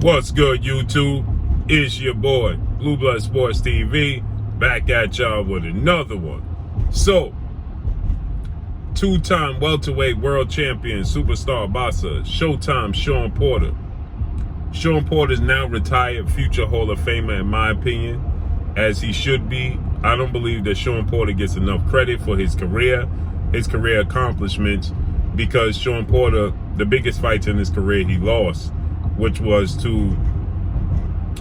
What's good, YouTube? It's your boy, Blue Blood Sports TV, back at y'all with another one. So, two-time welterweight world champion, superstar boxer, Showtime Shawn Porter. Shawn Porter is now retired, future Hall of Famer in my opinion, as he should be. I don't believe that Shawn Porter gets enough credit for his career accomplishments, because Shawn Porter, the biggest fights in his career he lost, which was to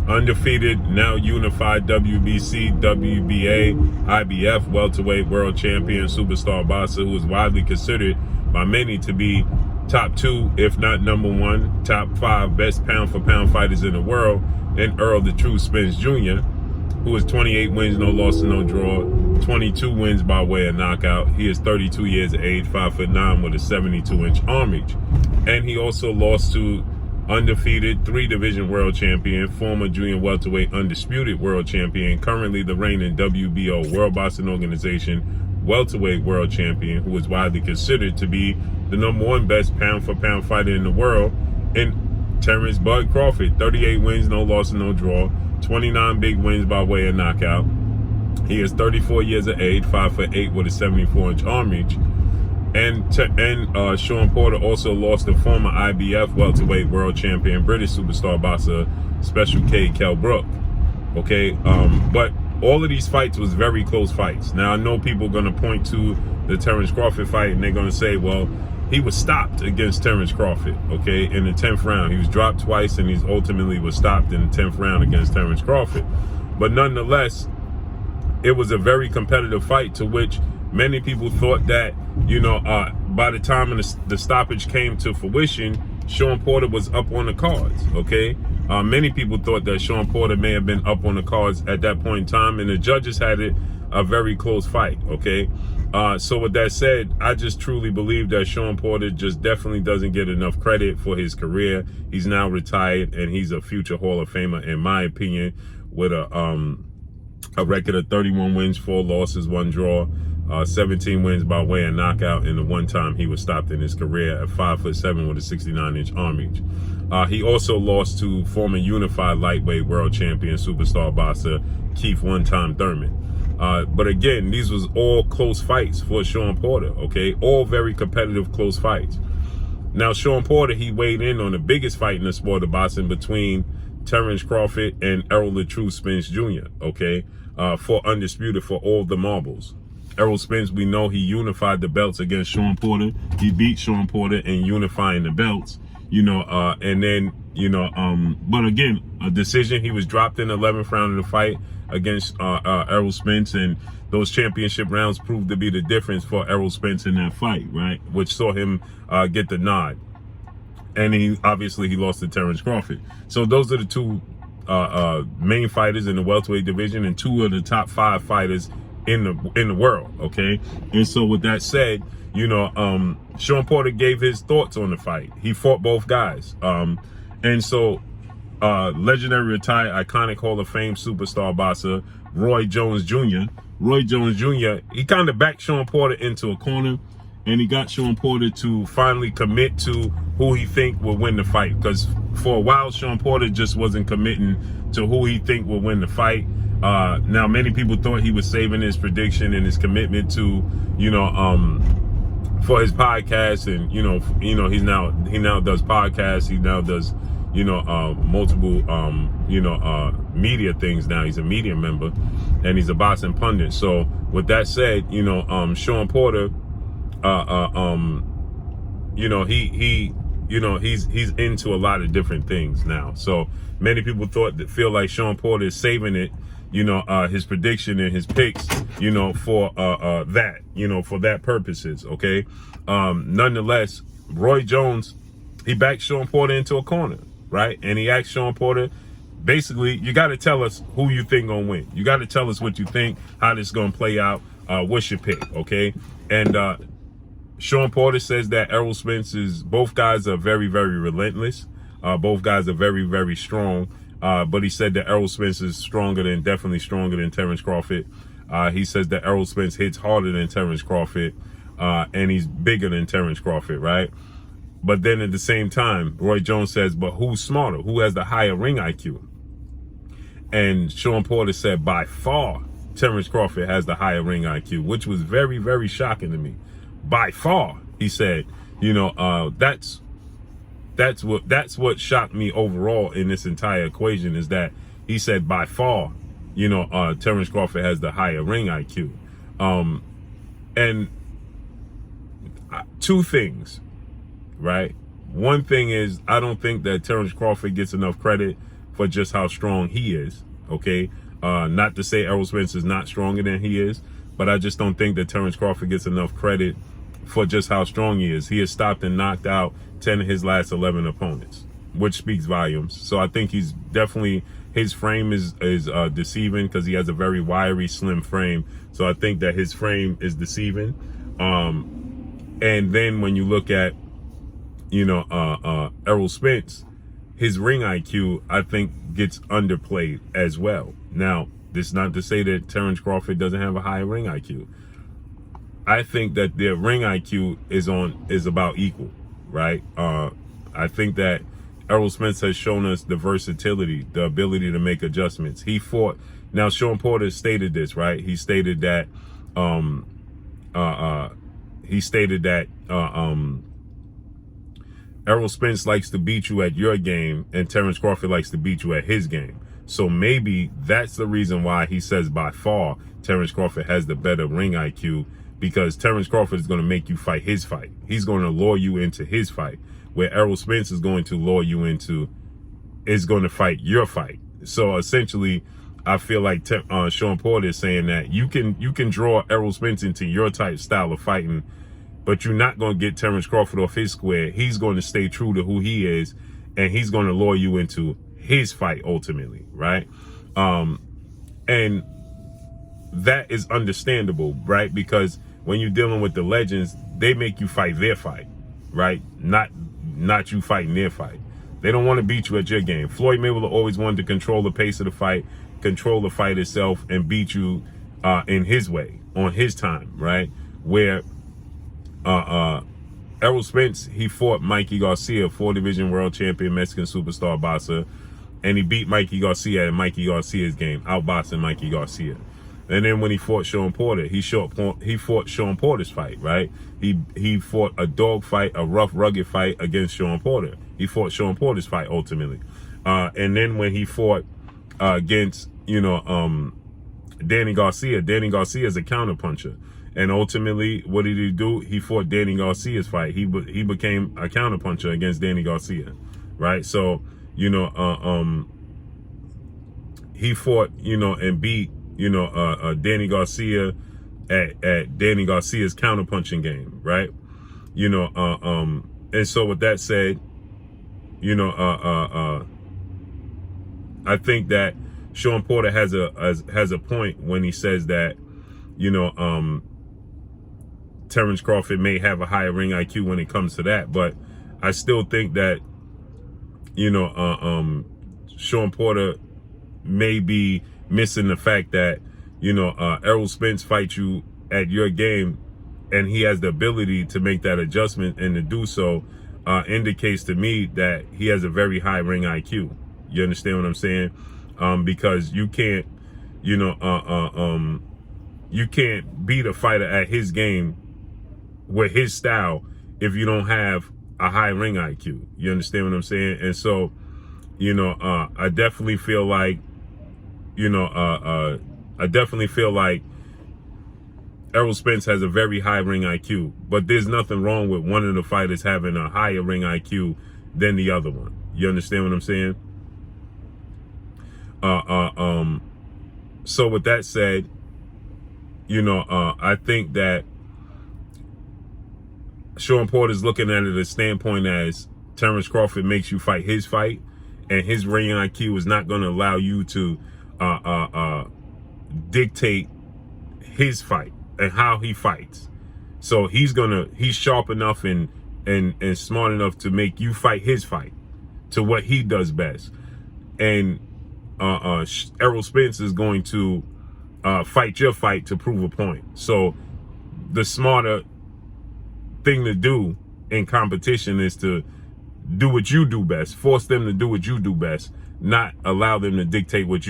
undefeated, now unified WBC, WBA, IBF welterweight world champion, superstar boxer who is widely considered by many to be top two, if not number one, top five best pound for pound fighters in the world, and ERROL the True Spence Jr., who has 28 wins, no loss and no draw, 22 wins by way of knockout. He is 32 years of age, 5'9" with a 72-inch arm reach. And he also lost to undefeated, three-division world champion, former junior welterweight undisputed world champion, currently the reigning WBO, World Boxing Organization welterweight world champion, who is widely considered to be the number one best pound-for-pound fighter in the world, and Terence Bud Crawford, 38 wins, no loss and no draw, 29 big wins by way of knockout. He is 34 years of age, 5'8" with a 74-inch arm reach. And Shawn Porter also lost to former IBF welterweight world champion, British superstar boxer, Special K Kell Brook. Okay, but all of these fights was very close fights. Now I know people are gonna point to the Terence Crawford fight and they're gonna say, well, he was stopped against Terence Crawford, okay, in the 10th round. He was dropped twice and he ultimately was stopped in the 10th round against Terence Crawford. But nonetheless, it was a very competitive fight, to which many people thought that, by the time the stoppage came to fruition, Shawn Porter was up on the cards, okay? Many people thought that Shawn Porter may have been up on the cards at that point in time, and the judges had it a very close fight, okay? So with that said, I just truly believe that Shawn Porter just definitely doesn't get enough credit for his career. He's now retired, and he's a future Hall of Famer, in my opinion, with a record of 31 wins, 4 losses, 1 draw, 17 wins by way of knockout, and the one time he was stopped in his career at 5'7" with a 69-inch arm reach. He also lost to former unified lightweight world champion, superstar boxer Keith one-time Thurman. But again, these was all close fights for Shawn Porter, okay? All very competitive, close fights. Now, Shawn Porter, he weighed in on the biggest fight in the sport of boxing between Terence Crawford and ERROL the True Spence Jr., okay? For undisputed for all the marbles. ERROL Spence, we know he unified the belts against Shawn Porter. He beat Shawn Porter in unifying the belts, and then, but again, a decision. He was dropped in the 11th round of the fight against ERROL Spence, and those championship rounds proved to be the difference for ERROL Spence in that fight, right? Which saw him get the nod. And he lost to Terence Crawford. So those are the two main fighters in the welterweight division, and 2 of the top 5 fighters in the world, okay? And so with that said, Shawn Porter gave his thoughts on the fight. He fought both guys. And so legendary retired iconic Hall of Fame superstar boxer Roy Jones Jr. He kind of backed Shawn Porter into a corner, and he got Shawn Porter to finally commit to who he think will win the fight. Because for a while, Shawn Porter just wasn't committing to who he think will win the fight. Now, many people thought he was saving his prediction and his commitment to, for his podcast, and he now does podcasts. He now does, multiple, media things now. He's a media member, and he's a boxing pundit. So with that said, Shawn Porter, he's into a lot of different things now. So many people feel like Shawn Porter is saving it, his prediction and his picks, for that purposes, okay? Nonetheless, Roy Jones, he backed Shawn Porter into a corner, right? And he asked Shawn Porter, basically, you got to tell us who you think gonna win. You got to tell us what you think, how this gonna play out. What's your pick, okay? And Shawn Porter says that ERROL Spence both guys are very, very relentless. Both guys are very, very strong. But he said that ERROL Spence is definitely stronger than Terence Crawford. He says that ERROL Spence hits harder than Terence Crawford, and he's bigger than Terence Crawford, right? But then at the same time, Roy Jones says, but who's smarter? Who has the higher ring IQ? And Shawn Porter said, by far, Terence Crawford has the higher ring IQ, which was very, very shocking to me. By far, he said, that's what shocked me overall in this entire equation, is that he said by far, Terence Crawford has the higher ring IQ. And two things, right? One thing is, I don't think that Terence Crawford gets enough credit for just how strong he is, okay? Not to say Errol Spence is not stronger than he is, but I just don't think that Terence Crawford gets enough credit for just how strong he is. He has stopped and knocked out 10 of his last 11 opponents, which speaks volumes. So I think he's definitely, his frame is deceiving, because he has a very wiry, slim frame. So I think that his frame is deceiving. And then when you look at, Errol Spence, his ring IQ, I think, gets underplayed as well. Now, this is not to say that Terence Crawford doesn't have a high ring IQ. I think that their ring IQ is about equal, right? I think that Errol Spence has shown us the versatility, the ability to make adjustments. He fought. Now, Shawn Porter stated this, right? He stated that Errol Spence likes to beat you at your game, and Terence Crawford likes to beat you at his game. So maybe that's the reason why he says by far Terence Crawford has the better ring IQ, because Terence Crawford is going to make you fight his fight. He's going to lure you into his fight, where Errol Spence is going to lure you into, is going to fight your fight. So essentially, I feel like Shawn Porter is saying that you can draw Errol Spence into your type style of fighting, but you're not going to get Terence Crawford off his square. He's going to stay true to who he is, and he's going to lure you into his fight ultimately, right? And that is understandable, right? Because when you're dealing with the legends, they make you fight their fight, right? Not you fighting their fight. They don't want to beat you at your game. Floyd Mayweather always wanted to control the pace of the fight, control the fight itself, and beat you in his way, on his time, right? Where Errol Spence, he fought Mikey Garcia, 4-division world champion, Mexican superstar boxer, and he beat Mikey Garcia at Mikey Garcia's game, outboxing Mikey Garcia. And then when he fought Shawn Porter, he fought Shawn Porter's fight, right? He fought a dog fight, a rough, rugged fight against Shawn Porter. He fought Shawn Porter's fight ultimately. And then when he fought against, Danny Garcia is a counterpuncher. And ultimately, what did he do? He fought Danny Garcia's fight. He became a counterpuncher against Danny Garcia, right? So, he fought, and beat, Danny Garcia at Danny Garcia's counterpunching game, right? And so with that said, I think that Shawn Porter has a point when he says that, Terence Crawford may have a higher ring IQ when it comes to that, but I still think that, Shawn Porter may be missing the fact that, Errol Spence fights you at your game, and he has the ability to make that adjustment, and to do so indicates to me that he has a very high ring IQ. You understand what I'm saying? Because you can't, you can't beat a fighter at his game with his style if you don't have a high ring IQ. You understand what I'm saying? And so, I definitely feel like, Errol Spence has a very high ring IQ, but there's nothing wrong with one of the fighters having a higher ring IQ than the other one. You understand what I'm saying? So with that said, I think that Shawn Porter's looking at it as standpoint as Terence Crawford makes you fight his fight, and his ring IQ is not going to allow you to dictate his fight and how he fights. So he's sharp enough and smart enough to make you fight his fight to what he does best. And Errol Spence is going to fight your fight to prove a point. So the smarter thing to do in competition is to do what you do best. Force them to do what you do best, not allow them to dictate what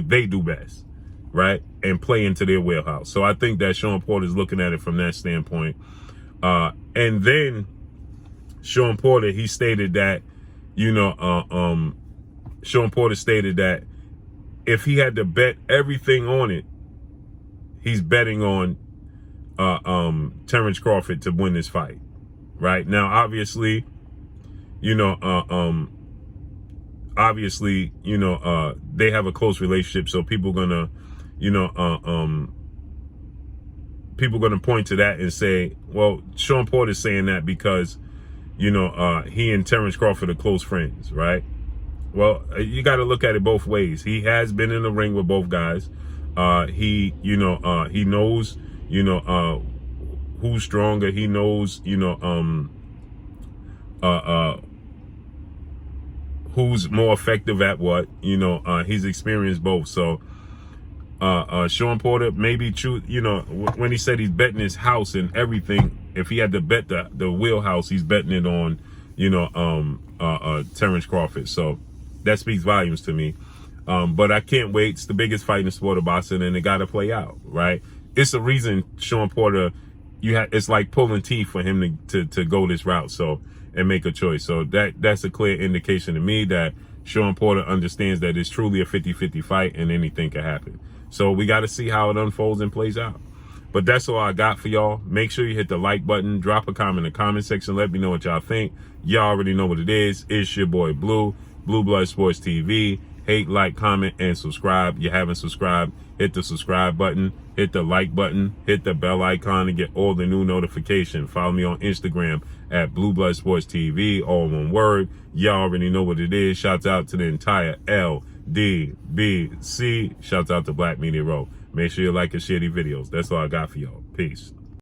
they do best, right? And play into their wheelhouse. So I think that Shawn Porter's looking at it from that standpoint. And then Shawn Porter, he stated that, Shawn Porter stated that if he had to bet everything on it, he's betting on Terence Crawford to win this fight. Right now, obviously, they have a close relationship, so people gonna point to that and say, well, Shawn Porter's saying that because he and Terence Crawford are close friends, right? Well, you got to look at it both ways. He has been in the ring with both guys. He knows who's stronger. He knows who's more effective at what. He's experienced both. So Shawn Porter maybe choose, when he said he's betting his house and everything, if he had to bet the wheelhouse, he's betting it on Terence Crawford. So that speaks volumes to me. But I can't wait. It's the biggest fight in the sport of boxing, and it got to play out, right? It's a reason Shawn Porter, it's like pulling teeth for him to go this route, so, and make a choice. So that's a clear indication to me that Shawn Porter understands that it's truly a 50-50 fight and anything can happen. So we got to see how it unfolds and plays out. But that's all I got for y'all. Make sure you hit the like button, drop a comment in the comment section, let me know what y'all think. Y'all already know what it is. It's your boy Blue Blood Sports TV. Hate, like, comment, and subscribe. You haven't subscribed, hit the subscribe button, hit the like button, hit the bell icon to get all the new notifications. Follow me on Instagram at Blue Blood Sports TV, all one word. Y'all already know what it is. Shouts out to the entire LDBC. Shouts out to Black Media Row. Make sure you like and share these videos. That's all I got for y'all. Peace.